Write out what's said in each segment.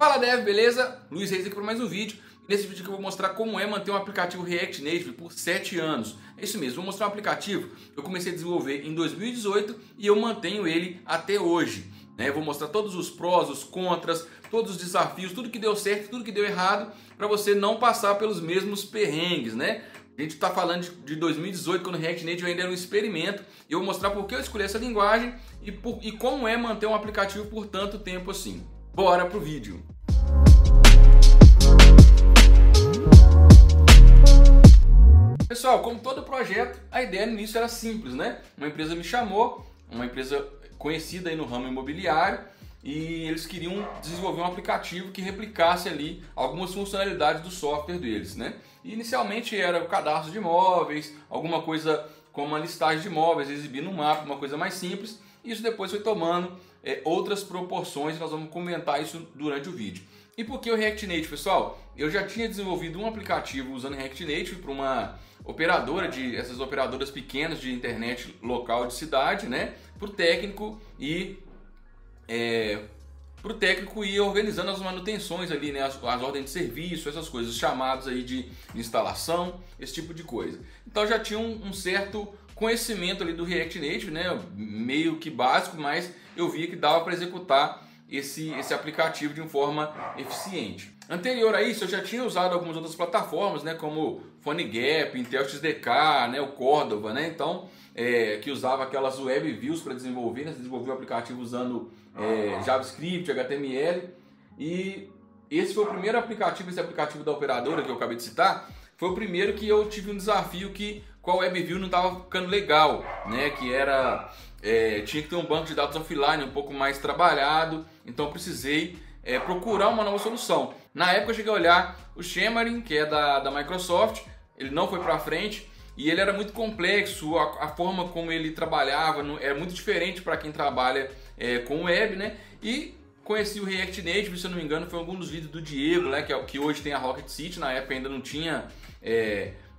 Fala Dev, beleza? Luiz Reis aqui para mais um vídeo. Nesse vídeo aqui eu vou mostrar como é manter um aplicativo React Native por 7 anos. É isso mesmo, vou mostrar um aplicativo que eu comecei a desenvolver em 2018 e eu mantenho ele até hoje. Eu vou mostrar todos os prós, os contras, todos os desafios, tudo que deu certo, tudo que deu errado, para você não passar pelos mesmos perrengues, né? A gente está falando de 2018, quando o React Native ainda era um experimento. E eu vou mostrar por que eu escolhi essa linguagem e como é manter um aplicativo por tanto tempo assim. Bora pro vídeo! Pessoal, como todo projeto, a ideia no início era simples, né? Uma empresa me chamou, uma empresa conhecida aí no ramo imobiliário, e eles queriam desenvolver um aplicativo que replicasse ali algumas funcionalidades do software deles, né? E inicialmente era o cadastro de imóveis, alguma coisa como uma listagem de imóveis, exibir no mapa, uma coisa mais simples. Isso depois foi tomando outras proporções, nós vamos comentar isso durante o vídeo. E por que o React Native, pessoal? Eu já tinha desenvolvido um aplicativo usando React Native para uma operadora, essas operadoras pequenas de internet local de cidade, né? Para o técnico ir organizando as manutenções ali, né? As ordens de serviço, essas coisas, os chamados aí de instalação, esse tipo de coisa. Então já tinha um certo conhecimento ali do React Native, né? Meio que básico, mas eu via que dava para executar esse aplicativo de uma forma eficiente. Anterior a isso, eu já tinha usado algumas outras plataformas, né, como PhoneGap, Intel XDK, né, o Cordova, né, então, que usava aquelas web views para desenvolver, né, desenvolver o aplicativo usando JavaScript, HTML, e esse foi o primeiro aplicativo, esse aplicativo da operadora que eu acabei de citar, foi o primeiro que eu tive um desafio com a WebView não estava ficando legal, né, que era... tinha que ter um banco de dados offline um pouco mais trabalhado, então precisei procurar uma nova solução. Na época eu cheguei a olhar o Xamarin, que é da Microsoft, ele não foi para frente e ele era muito complexo, a forma como ele trabalhava era muito diferente para quem trabalha com web, né? E conheci o React Native, se eu não me engano, foi algum dos vídeos do Diego, né? Que hoje tem a Rocket City, na época ainda não tinha...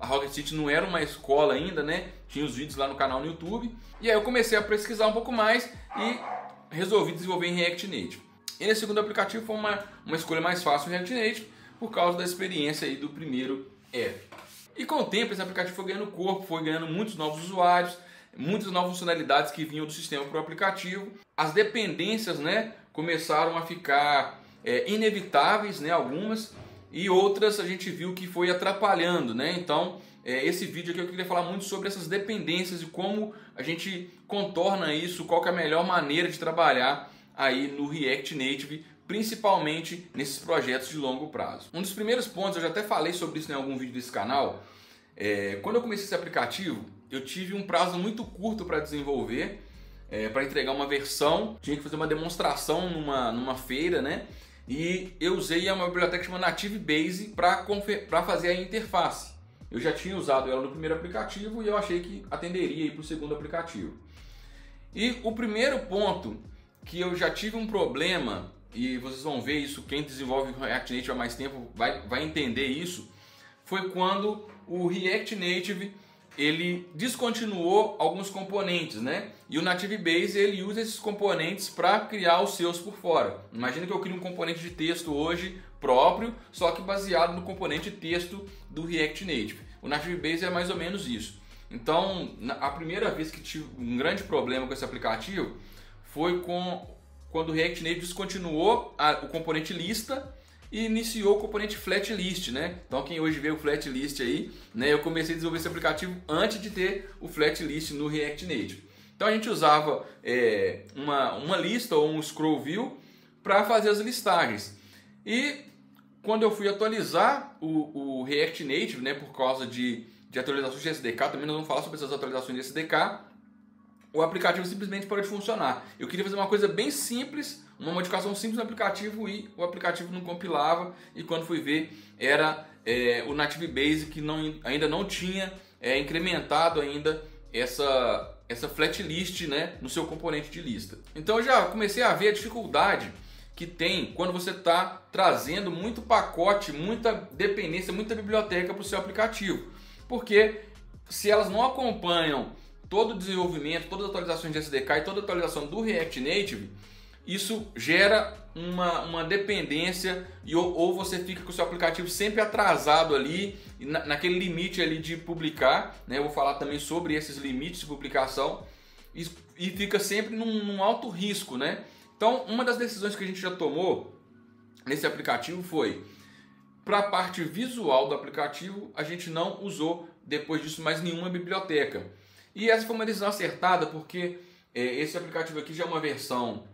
A Rocket City não era uma escola ainda, né? Tinha os vídeos lá no canal no YouTube. E aí eu comecei a pesquisar um pouco mais e resolvi desenvolver em React Native. E nesse segundo aplicativo foi uma escolha mais fácil em React Native por causa da experiência aí do primeiro app. E com o tempo esse aplicativo foi ganhando corpo, foi ganhando muitos novos usuários, muitas novas funcionalidades que vinham do sistema para o aplicativo. As dependências, né, começaram a ficar inevitáveis, né, algumas, e outras a gente viu que foi atrapalhando, né? Então, esse vídeo aqui eu queria falar muito sobre essas dependências e como a gente contorna isso, qual que é a melhor maneira de trabalhar aí no React Native, principalmente nesses projetos de longo prazo. Um dos primeiros pontos, eu já até falei sobre isso em algum vídeo desse canal, quando eu comecei esse aplicativo, eu tive um prazo muito curto para desenvolver, para entregar uma versão, tinha que fazer uma demonstração numa feira, né? E eu usei uma biblioteca chamada Native Base para fazer a interface. Eu já tinha usado ela no primeiro aplicativo e eu achei que atenderia para o segundo aplicativo. E o primeiro ponto que eu já tive um problema, e vocês vão ver isso, quem desenvolve React Native há mais tempo vai entender isso, foi quando o React Native ele descontinuou alguns componentes, né? E o Native Base ele usa esses componentes para criar os seus por fora. Imagina que eu crio um componente de texto hoje próprio, só que baseado no componente de texto do React Native. O Native Base é mais ou menos isso. Então, a primeira vez que tive um grande problema com esse aplicativo foi quando o React Native descontinuou o componente lista e iniciou o componente flat list, né? Então quem hoje vê o flat list aí, né? Eu comecei a desenvolver esse aplicativo antes de ter o flat list no React Native. Então a gente usava uma lista ou um scroll view para fazer as listagens. E quando eu fui atualizar o React Native, né? Por causa de atualizações de SDK, também nós vamos falar sobre essas atualizações de SDK, o aplicativo simplesmente parou de funcionar. Eu queria fazer uma coisa bem simples, uma modificação simples no aplicativo e o aplicativo não compilava, e quando fui ver era o Native Base que ainda não tinha incrementado ainda essa flat list, né, no seu componente de lista. Então eu já comecei a ver a dificuldade que tem quando você está trazendo muito pacote, muita dependência, muita biblioteca para o seu aplicativo, porque se elas não acompanham todo o desenvolvimento, todas as atualizações de SDK e toda a atualização do React Native, isso gera uma dependência ou você fica com o seu aplicativo sempre atrasado ali, naquele limite ali de publicar, né? Eu vou falar também sobre esses limites de publicação e fica sempre num alto risco, né? Então, uma das decisões que a gente já tomou nesse aplicativo foi, para a parte visual do aplicativo, a gente não usou depois disso mais nenhuma biblioteca. E essa foi uma decisão acertada porque esse aplicativo aqui já é uma versão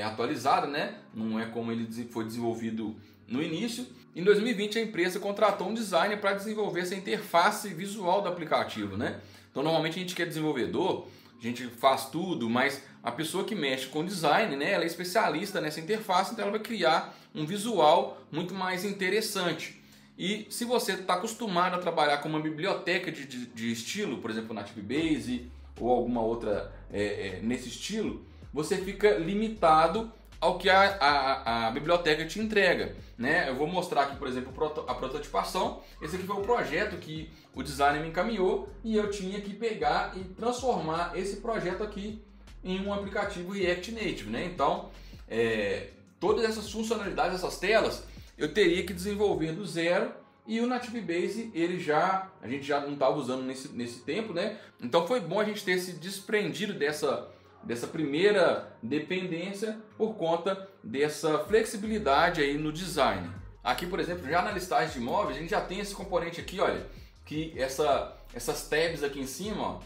atualizada, né? Não é como ele foi desenvolvido no início. Em 2020 a empresa contratou um designer para desenvolver essa interface visual do aplicativo, né? Então normalmente a gente que é desenvolvedor, a gente faz tudo, mas a pessoa que mexe com design, né, ela é especialista nessa interface, então ela vai criar um visual muito mais interessante. E se você está acostumado a trabalhar com uma biblioteca de estilo, por exemplo, Native Base ou alguma outra nesse estilo, você fica limitado ao que a biblioteca te entrega, né? Eu vou mostrar aqui, por exemplo, a prototipação. Esse aqui foi o projeto que o designer me encaminhou e eu tinha que pegar e transformar esse projeto aqui em um aplicativo React Native, né? Então, todas essas funcionalidades, essas telas, eu teria que desenvolver do zero. E o Native Base, a gente já não estava usando nesse tempo, né? Então foi bom a gente ter se desprendido dessa primeira dependência por conta dessa flexibilidade aí no design. Aqui, por exemplo, já na listagem de imóveis, a gente já tem esse componente aqui, olha, que essas tabs aqui em cima, ó,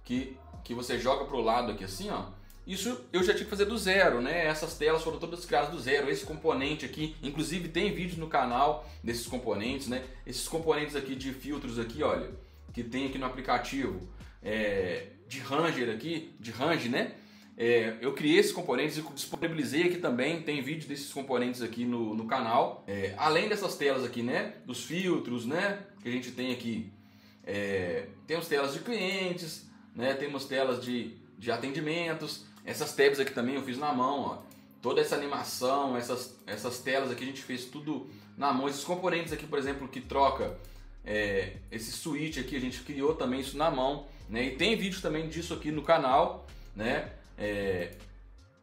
que você joga para o lado aqui assim, ó, isso eu já tinha que fazer do zero, né? Essas telas foram todas criadas do zero. Esse componente aqui, inclusive tem vídeo no canal desses componentes, né? Esses componentes aqui de filtros aqui, olha, que tem aqui no aplicativo, de Ranger aqui, de Range, né? Eu criei esses componentes e disponibilizei aqui também, tem vídeo desses componentes aqui no canal. Além dessas telas aqui, né? Dos filtros, né? Que a gente tem aqui. Temos telas de clientes, né? Temos telas de atendimentos. Essas tabs aqui também eu fiz na mão, ó. Toda essa animação, essas telas aqui a gente fez tudo na mão. Esses componentes aqui, por exemplo, que troca esse switch aqui, a gente criou também isso na mão, né? E tem vídeo também disso aqui no canal, né?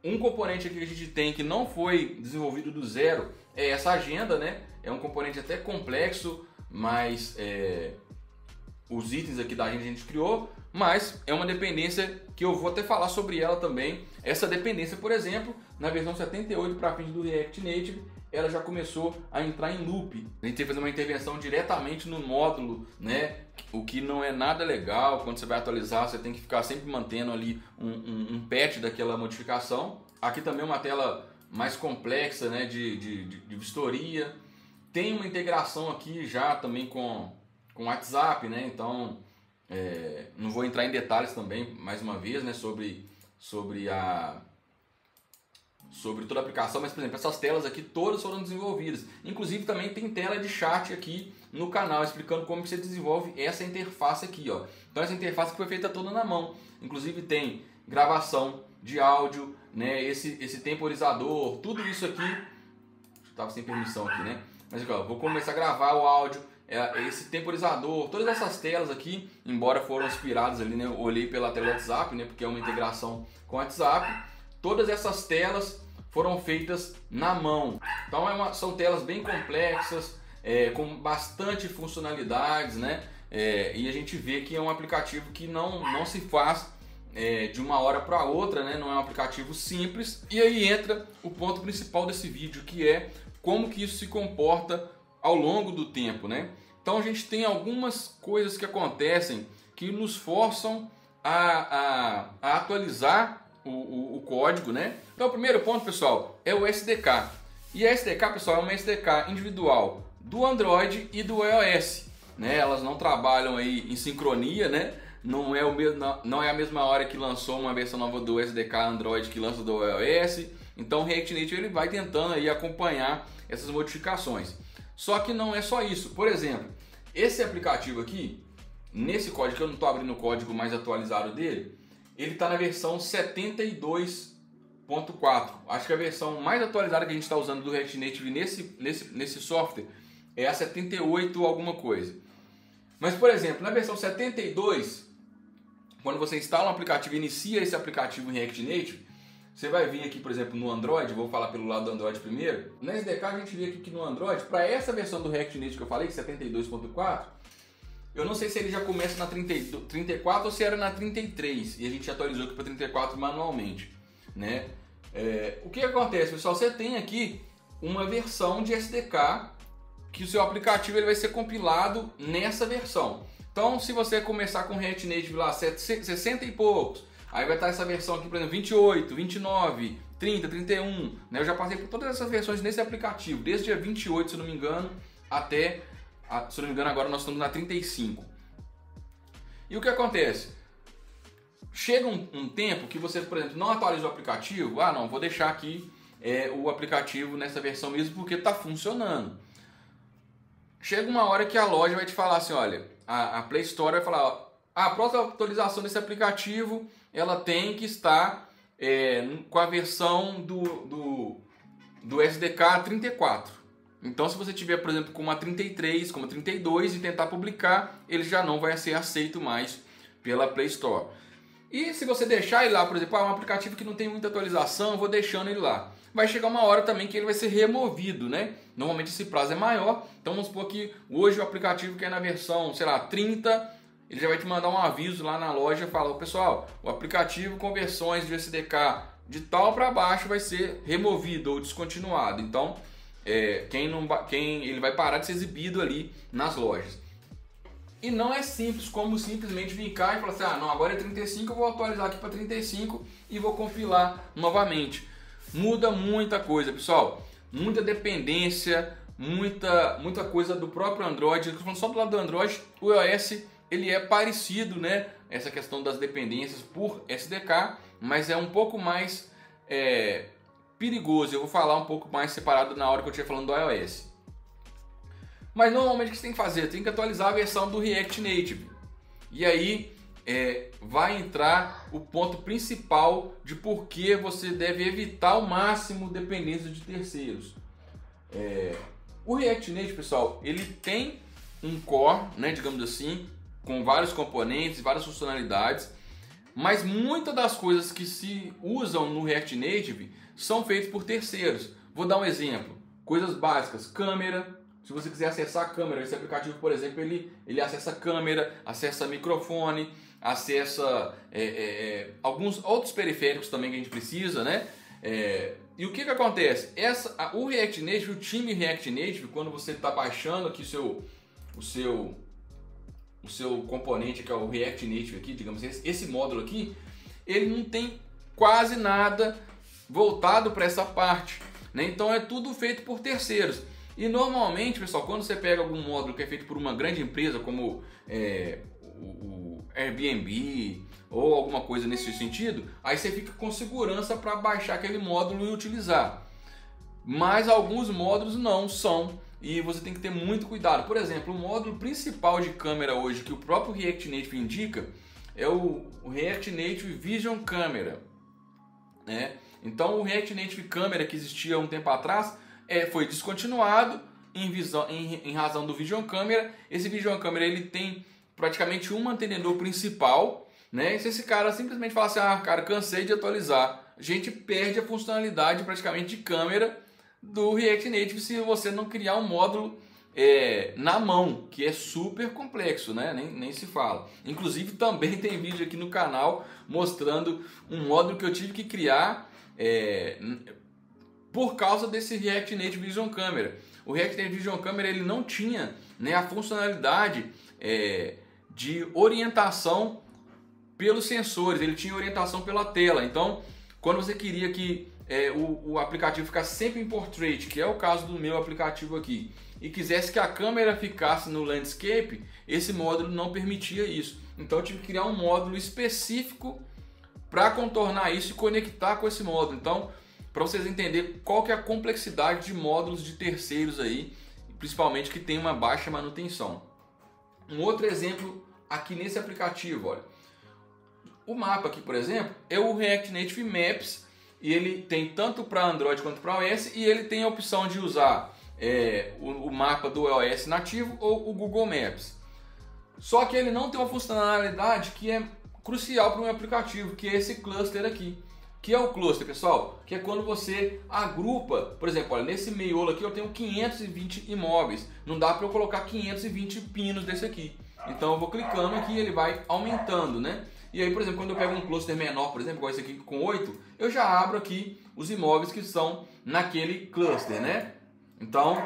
Um componente aqui que a gente tem que não foi desenvolvido do zero é essa agenda, né? É um componente até complexo, mas os itens aqui da agenda a gente criou, mas é uma dependência que eu vou até falar sobre ela também. Essa dependência, por exemplo, na versão 78 para fins do React Native, ela já começou a entrar em loop. A gente tem que fazer uma intervenção diretamente no módulo, né? O que não é nada legal. Quando você vai atualizar, você tem que ficar sempre mantendo ali um patch daquela modificação. Aqui também é uma tela mais complexa, né? de vistoria. Tem uma integração aqui já também com o WhatsApp, né? Então, não vou entrar em detalhes também, mais uma vez, né? Sobre toda a aplicação, mas por exemplo, essas telas aqui todas foram desenvolvidas. Inclusive também tem tela de chat aqui no canal explicando como você desenvolve essa interface aqui, ó. Então essa interface que foi feita toda na mão. Inclusive tem gravação de áudio, né? Esse temporizador, tudo isso aqui. Estava sem permissão aqui, né? Mas aqui, ó, vou começar a gravar o áudio. Esse temporizador, todas essas telas aqui, embora foram inspiradas ali, né? Eu olhei pela tela do WhatsApp, né? Porque é uma integração com o WhatsApp. Todas essas telas foram feitas na mão. Então são telas bem complexas, com bastante funcionalidades, né? E a gente vê que é um aplicativo que não se faz de uma hora para outra, né? Não é um aplicativo simples. E aí entra o ponto principal desse vídeo, que é como que isso se comporta ao longo do tempo, né? Então a gente tem algumas coisas que acontecem que nos forçam a atualizar o código, né? Então o primeiro ponto, pessoal, é o SDK. E a SDK, pessoal, é uma SDK individual do Android e do iOS, né? Elas não trabalham aí em sincronia, né? Não é a mesma hora que lançou uma versão nova do SDK Android que lança do iOS. Então o React Native ele vai tentando aí acompanhar essas modificações. Só que não é só isso. Por exemplo, esse aplicativo aqui, nesse código, que eu não estou abrindo o código mais atualizado dele, ele está na versão 72.4. Acho que a versão mais atualizada que a gente está usando do React Native nesse software é a 78 alguma coisa. Mas, por exemplo, na versão 72, quando você instala um aplicativo e inicia esse aplicativo em React Native, você vai vir aqui, por exemplo, no Android, vou falar pelo lado do Android primeiro. Na SDK a gente vê aqui que no Android, para essa versão do React Native que eu falei, 72.4, eu não sei se ele já começa na 34 ou se era na 33, e a gente atualizou aqui para 34 manualmente, né? O que acontece, pessoal? Você tem aqui uma versão de SDK que o seu aplicativo ele vai ser compilado nessa versão. Então, se você começar com React Native lá 60 e poucos, aí vai estar essa versão aqui, por exemplo, 28, 29, 30, 31, né? Eu já passei por todas essas versões nesse aplicativo, desde o dia 28, se não me engano, até, se não me engano, agora nós estamos na 35. E o que acontece? Chega um tempo que você, por exemplo, não atualiza o aplicativo, não, vou deixar aqui o aplicativo nessa versão mesmo porque está funcionando. Chega uma hora que a loja vai te falar assim, olha, a Play Store vai falar, a próxima atualização desse aplicativo, ela tem que estar com a versão do SDK 34. Então, se você tiver, por exemplo, com uma 33, com uma 32 e tentar publicar, ele já não vai ser aceito mais pela Play Store. E se você deixar ele lá, por exemplo, um aplicativo que não tem muita atualização, eu vou deixando ele lá. Vai chegar uma hora também que ele vai ser removido, né? Normalmente esse prazo é maior, então vamos supor que hoje o aplicativo que é na versão, sei lá, 30, ele já vai te mandar um aviso lá na loja, fala, pessoal, o aplicativo com versões de SDK de tal para baixo vai ser removido ou descontinuado. Então, ele vai parar de ser exibido ali nas lojas. E não é simples como simplesmente vir cá e falar assim, não, agora é 35, eu vou atualizar aqui para 35 e vou compilar novamente. Muda muita coisa, pessoal. Muita dependência, muita coisa do próprio Android. Falando só do lado do Android, o iOS ele é parecido, né? Essa questão das dependências por SDK, mas é um pouco mais perigoso. Eu vou falar um pouco mais separado na hora que eu estiver falando do iOS. Mas normalmente o que você tem que fazer? Tem que atualizar a versão do React Native. E aí vai entrar o ponto principal de por que você deve evitar ao máximo dependência de terceiros. O React Native, pessoal, ele tem um core, né, digamos assim, com vários componentes, várias funcionalidades, mas muitas das coisas que se usam no React Native são feitas por terceiros. Vou dar um exemplo. Coisas básicas, câmera. Se você quiser acessar a câmera, esse aplicativo, por exemplo, ele acessa a câmera, acessa microfone, acessa alguns outros periféricos também que a gente precisa, né? E o que acontece? O React Native, o time React Native, quando você está baixando aqui o seu componente, que é o React Native aqui, digamos assim, esse módulo aqui, ele não tem quase nada voltado para essa parte, né? Então é tudo feito por terceiros. E normalmente, pessoal, quando você pega algum módulo que é feito por uma grande empresa, como o Airbnb ou alguma coisa nesse sentido, aí você fica com segurança para baixar aquele módulo e utilizar. Mas alguns módulos não são, e você tem que ter muito cuidado. Por exemplo, o módulo principal de câmera hoje que o próprio React Native indica é o React Native Vision Camera, né? Então o React Native Camera que existia há um tempo atrás foi descontinuado em razão do Vision Camera. Esse Vision Camera ele tem praticamente um mantenedor principal, né? E se esse cara simplesmente falar assim, cara, cansei de atualizar, a gente perde a funcionalidade praticamente de câmera do React Native se você não criar um módulo na mão, que é super complexo, né? Nem se fala. Inclusive também tem vídeo aqui no canal mostrando um módulo que eu tive que criar por causa desse React Native Vision Camera. O React Native Vision Camera ele não tinha, né, a funcionalidade de orientação pelos sensores, ele tinha orientação pela tela. Então, quando você queria que o aplicativo ficasse sempre em portrait, que é o caso do meu aplicativo aqui, e quisesse que a câmera ficasse no landscape, esse módulo não permitia isso. Então eu tive que criar um módulo específico para contornar isso e conectar com esse módulo. Então, para vocês entenderem qual que é a complexidade de módulos de terceiros aí, principalmente que tem uma baixa manutenção. Um outro exemplo aqui nesse aplicativo, olha. O mapa aqui, por exemplo, é o React Native Maps, e ele tem tanto para Android quanto para iOS, e ele tem a opção de usar o mapa do iOS nativo ou o Google Maps. Só que ele não tem uma funcionalidade que é crucial para um aplicativo, que é esse cluster aqui. Que é o cluster, pessoal? Que é quando você agrupa, por exemplo, olha, nesse miolo aqui eu tenho 520 imóveis. Não dá para eu colocar 520 pinos desse aqui. Então eu vou clicando aqui e ele vai aumentando, né? E aí, por exemplo, quando eu pego um cluster menor, por exemplo, igual esse aqui com 8, eu já abro aqui os imóveis que são naquele cluster, né? Então,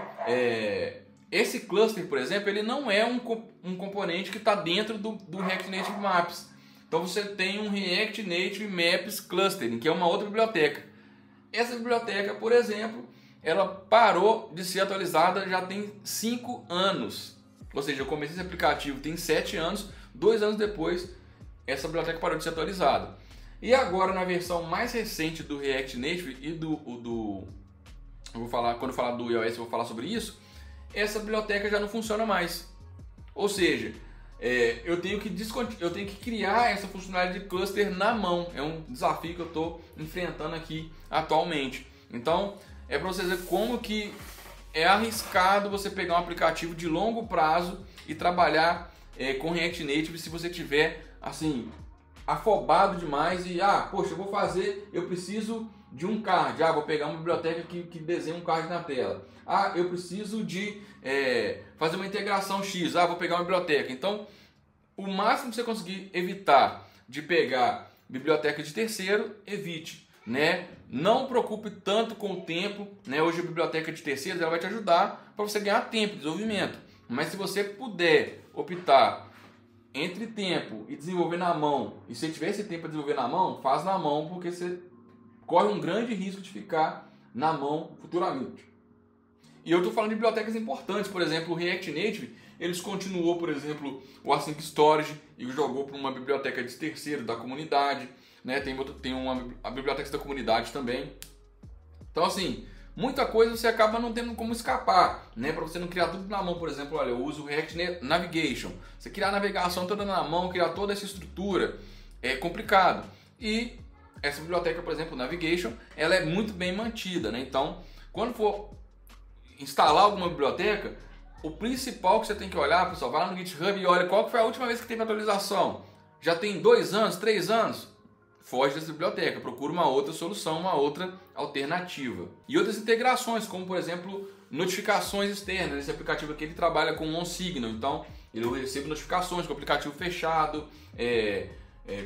esse cluster, por exemplo, ele não é um componente que está dentro do React Native Maps. Então você tem um React Native Maps Clustering, que é uma outra biblioteca. Essa biblioteca, por exemplo, ela parou de ser atualizada já tem 5 anos. Ou seja, eu comecei esse aplicativo tem 7 anos, 2 anos depois, essa biblioteca parou de ser atualizada. E agora, na versão mais recente do React Native e eu vou falar, quando eu falar do iOS, eu vou falar sobre isso, essa biblioteca já não funciona mais. Ou seja, eu tenho que criar essa funcionalidade de cluster na mão. É um desafio que eu estou enfrentando aqui atualmente. Então, é para vocês verem como que é arriscado você pegar um aplicativo de longo prazo e trabalhar com React Native se você tiver assim afobado demais e poxa, eu preciso de um card, vou pegar uma biblioteca que desenha um card na tela. Eu preciso de fazer uma integração X, vou pegar uma biblioteca. Então, o máximo que você conseguir evitar de pegar biblioteca de terceiro, evite, né? Não preocupe tanto com o tempo, né? Hoje a biblioteca de terceiros ela vai te ajudar para você ganhar tempo de desenvolvimento. Mas se você puder optar entre tempo e desenvolver na mão, e se tiver esse tempo para desenvolver na mão, faz na mão, porque você corre um grande risco de ficar na mão futuramente. E eu estou falando de bibliotecas importantes, por exemplo, o React Native, eles continuou, por exemplo, o Async Storage e jogou para uma biblioteca de terceiro da comunidade, né? Tem a biblioteca da comunidade também. Então, assim, muita coisa você acaba não tendo como escapar, né? Para você não criar tudo na mão, por exemplo, olha, eu uso o React Navigation. Você criar a navegação toda na mão, criar toda essa estrutura, é complicado. E essa biblioteca, por exemplo, Navigation, ela é muito bem mantida, né? Então, quando for instalar alguma biblioteca, o principal que você tem que olhar, pessoal, vai lá no GitHub e olha qual foi a última vez que teve atualização. Já tem 2 anos, 3 anos? Foge dessa biblioteca, procura uma outra solução, uma outra alternativa. E outras integrações, como por exemplo, notificações externas. Esse aplicativo aqui ele trabalha com OnSignal, então eu recebo notificações com o aplicativo fechado.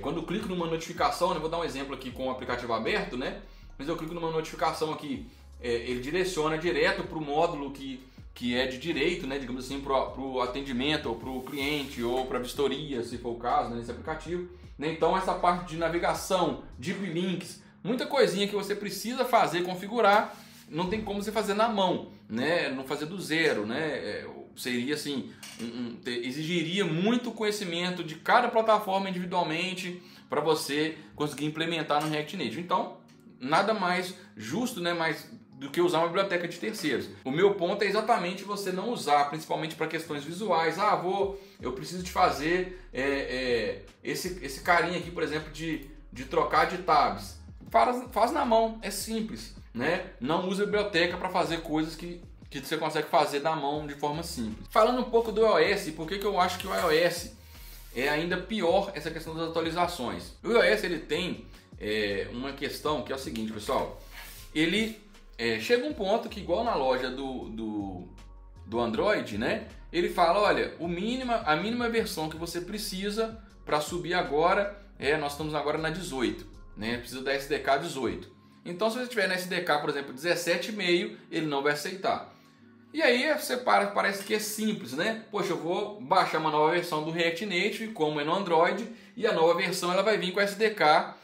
Quando eu clico numa notificação, né, vou dar um exemplo aqui com o aplicativo aberto, né? Mas eu clico numa notificação aqui, ele direciona direto para o módulo que é de direito, né, digamos assim, para o atendimento, ou para o cliente, ou para a vistoria, se for o caso, né, nesse aplicativo. Então essa parte de navegação, deep links, muita coisinha que você precisa fazer, configurar, não tem como você fazer na mão, né? Não fazer do zero, né? Seria assim, exigiria muito conhecimento de cada plataforma individualmente para você conseguir implementar no React Native. Então, nada mais justo, né, do que usar uma biblioteca de terceiros. O meu ponto é exatamente você não usar, principalmente para questões visuais. Eu preciso de fazer esse carinha aqui, por exemplo, de trocar de tabs. Faz na mão, é simples, né? Não use a biblioteca para fazer coisas que você consegue fazer na mão de forma simples. Falando um pouco do iOS, por que eu acho que o iOS é ainda pior essa questão das atualizações? O iOS ele tem uma questão que é o seguinte, pessoal. Ele chega um ponto que, igual na loja do Android, né? Ele fala, olha, a mínima versão que você precisa para subir agora nós estamos agora na 18, né? Precisa da SDK 18. Então, se você tiver na SDK, por exemplo, 17,5, ele não vai aceitar. E aí você parece que é simples, né? Poxa, eu vou baixar uma nova versão do React Native, como é no Android, e a nova versão ela vai vir com a SDK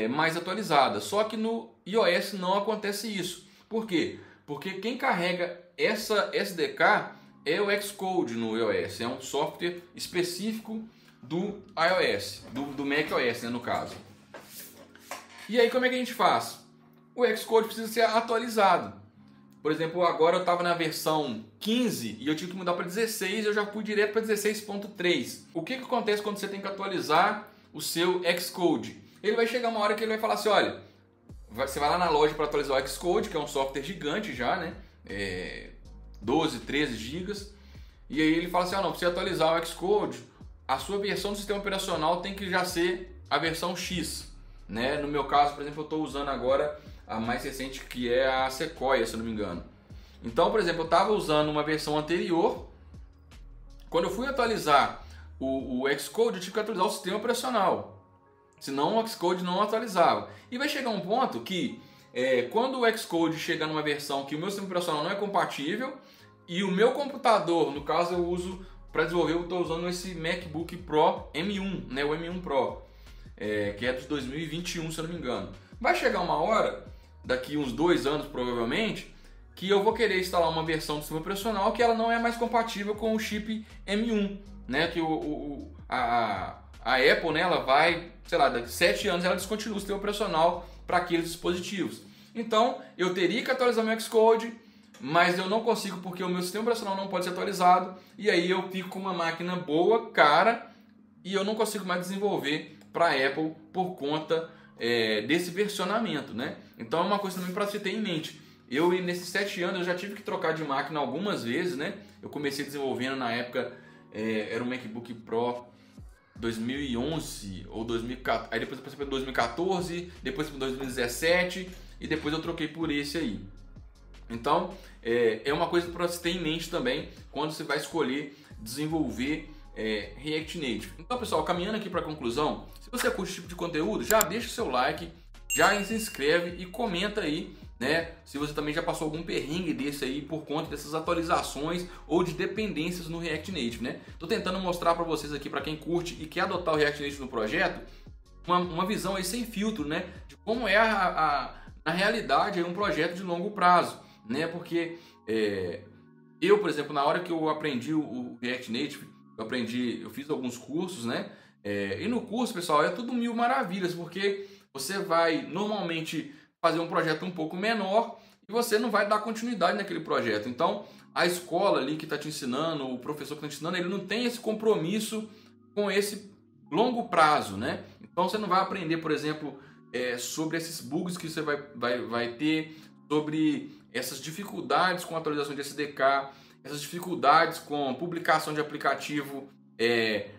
mais atualizada. Só que no iOS não acontece isso. Por quê? Porque quem carrega essa SDK é o Xcode no iOS. É um software específico do iOS, do macOS, né, no caso. E aí como é que a gente faz? O Xcode precisa ser atualizado. Por exemplo, agora eu estava na versão 15 e eu tive que mudar para 16 e eu já fui direto para 16.3. O que acontece quando você tem que atualizar o seu Xcode? Ele vai chegar uma hora que ele vai falar assim, olha, você vai lá na loja para atualizar o Xcode, que é um software gigante já, né? 12, 13 gigas. E aí ele fala assim, não, para você atualizar o Xcode, a sua versão do sistema operacional tem que já ser a versão X, né? No meu caso, por exemplo, eu estou usando agora a mais recente, que é a Sequoia, se eu não me engano. Então, por exemplo, eu estava usando uma versão anterior. Quando eu fui atualizar o Xcode, eu tive que atualizar o sistema operacional. Senão o Xcode não atualizava. E vai chegar um ponto que, quando o Xcode chegar numa versão que o meu sistema operacional não é compatível, e o meu computador, no caso eu uso para desenvolver, eu estou usando esse MacBook Pro M1, né, o M1 Pro, que é de 2021, se eu não me engano. Vai chegar uma hora, daqui uns 2 anos provavelmente, que eu vou querer instalar uma versão do sistema operacional que ela não é mais compatível com o chip M1, né? Que a Apple, né, ela vai, sei lá, daqui 7 anos ela descontinua o sistema operacional para aqueles dispositivos. Então, eu teria que atualizar meu Xcode, mas eu não consigo porque o meu sistema operacional não pode ser atualizado, e aí eu fico com uma máquina boa, cara, e eu não consigo mais desenvolver para a Apple por conta desse versionamento, né? Então é uma coisa também para se ter em mente. Eu, nesses 7 anos, eu já tive que trocar de máquina algumas vezes, né? Eu comecei desenvolvendo na época, era um MacBook Pro 2011 ou 2014, aí depois eu passei para 2014, depois para 2017 e depois eu troquei por esse aí. Então, é uma coisa para se ter em mente também quando você vai escolher desenvolver React Native. Então, pessoal, caminhando aqui para a conclusão, se você curte esse tipo de conteúdo, já deixa o seu like, já se inscreve e comenta aí, né, se você também já passou algum perrengue desse aí por conta dessas atualizações ou de dependências no React Native, né? Tô tentando mostrar para vocês aqui, para quem curte e quer adotar o React Native no projeto, uma visão aí sem filtro, né, de como é na realidade um projeto de longo prazo, né? Porque eu, por exemplo, na hora que eu aprendi o React Native, eu fiz alguns cursos, né? E no curso, pessoal, é tudo mil maravilhas, porque você vai normalmente fazer um projeto um pouco menor e você não vai dar continuidade naquele projeto. Então, a escola ali que está te ensinando, o professor que está te ensinando, ele não tem esse compromisso com esse longo prazo, né? Então, você não vai aprender, por exemplo, sobre esses bugs que você vai ter, sobre essas dificuldades com a atualização de SDK, essas dificuldades com publicação de aplicativo,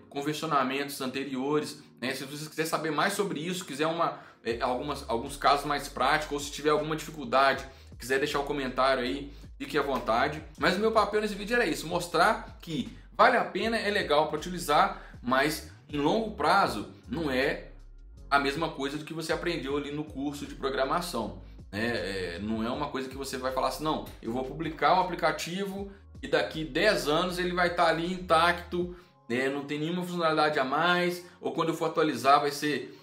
com versionamentos anteriores, né? Se você quiser saber mais sobre isso, quiser alguns casos mais práticos, ou se tiver alguma dificuldade, quiser deixar o comentário aí, fique à vontade. Mas o meu papel nesse vídeo era isso, mostrar que vale a pena, é legal para utilizar, mas em longo prazo não é a mesma coisa do que você aprendeu ali no curso de programação. Não é uma coisa que você vai falar assim, não, eu vou publicar um aplicativo e daqui 10 anos ele vai estar ali intacto, não tem nenhuma funcionalidade a mais, ou quando eu for atualizar vai ser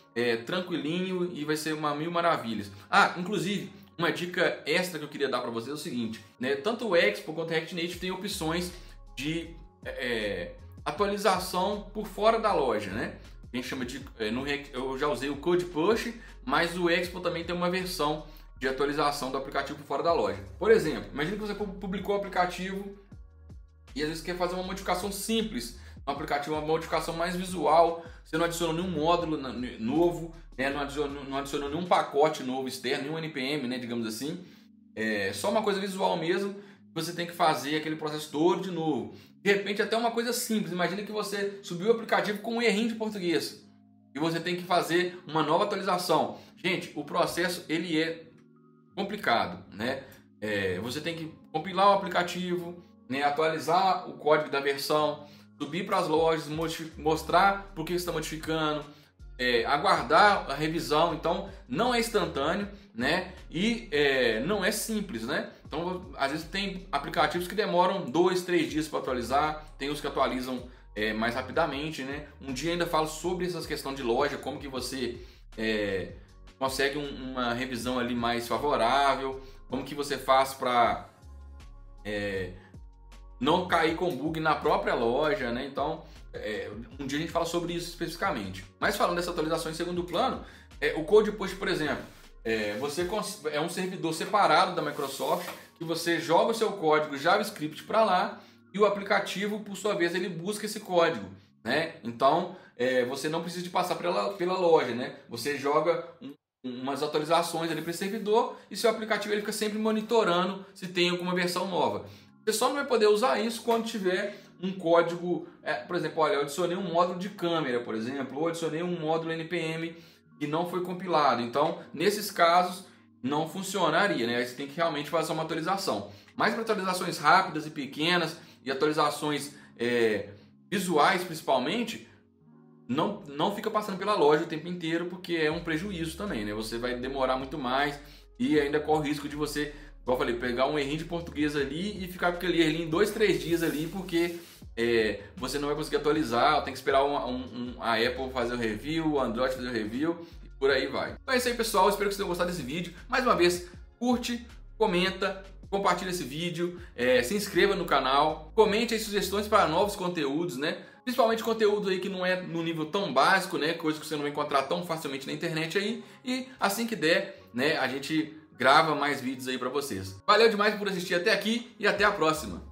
tranquilinho e vai ser uma mil maravilhas. Inclusive, uma dica extra que eu queria dar para vocês é o seguinte, né? Tanto o Expo quanto o React Native tem opções de atualização por fora da loja, né? A gente chama de, eu já usei o Code Push, mas o Expo também tem uma versão de atualização do aplicativo por fora da loja. Por exemplo, imagine que você publicou o aplicativo e às vezes quer fazer uma modificação simples no aplicativo, uma modificação mais visual, você não adicionou nenhum módulo novo, né? não adicionou nenhum pacote novo externo, nenhum NPM, né, digamos assim, só uma coisa visual mesmo, você tem que fazer aquele processo todo de novo. De repente até uma coisa simples, imagina que você subiu o aplicativo com um errinho de português e você tem que fazer uma nova atualização. Gente, o processo ele é complicado, né? Você tem que compilar o aplicativo, né, atualizar o código da versão, subir para as lojas, mostrar por que está modificando, aguardar a revisão. Então não é instantâneo, né? E não é simples, né? Então às vezes tem aplicativos que demoram 2, 3 dias para atualizar, tem os que atualizam mais rapidamente, né? Um dia ainda falo sobre essas questões de loja, como que você consegue uma revisão ali mais favorável, como que você faz para não cair com bug na própria loja, né? Então, um dia a gente fala sobre isso especificamente. Mas falando dessa atualização em segundo plano, o Code Push, por exemplo, é um servidor separado da Microsoft que você joga o seu código JavaScript para lá e o aplicativo, por sua vez, ele busca esse código, né? Então, você não precisa de passar pela loja, né? Você joga umas atualizações ali para esse servidor e seu aplicativo ele fica sempre monitorando se tem alguma versão nova. Você só não vai poder usar isso quando tiver um código, por exemplo, olha, eu adicionei um módulo de câmera, por exemplo, ou adicionei um módulo NPM e não foi compilado. Então, nesses casos, não funcionaria, né? Aí você tem que realmente fazer uma atualização. Mas para atualizações rápidas e pequenas e atualizações visuais principalmente, não fica passando pela loja o tempo inteiro, porque é um prejuízo também, né? Você vai demorar muito mais e ainda corre o risco de você, como eu falei, pegar um errinho de português ali e ficar com aquele errinho em 2, 3 dias ali, porque você não vai conseguir atualizar, tem que esperar a Apple fazer o review, o Android fazer o review e por aí vai. Então é isso aí, pessoal, espero que vocês tenham gostado desse vídeo. Mais uma vez, curte, comenta, compartilha esse vídeo, se inscreva no canal, comente aí sugestões para novos conteúdos, né? Principalmente conteúdo aí que não é no nível tão básico, né? Coisa que você não vai encontrar tão facilmente na internet aí. E assim que der, né, a gente grava mais vídeos aí para vocês. Valeu demais por assistir até aqui e até a próxima!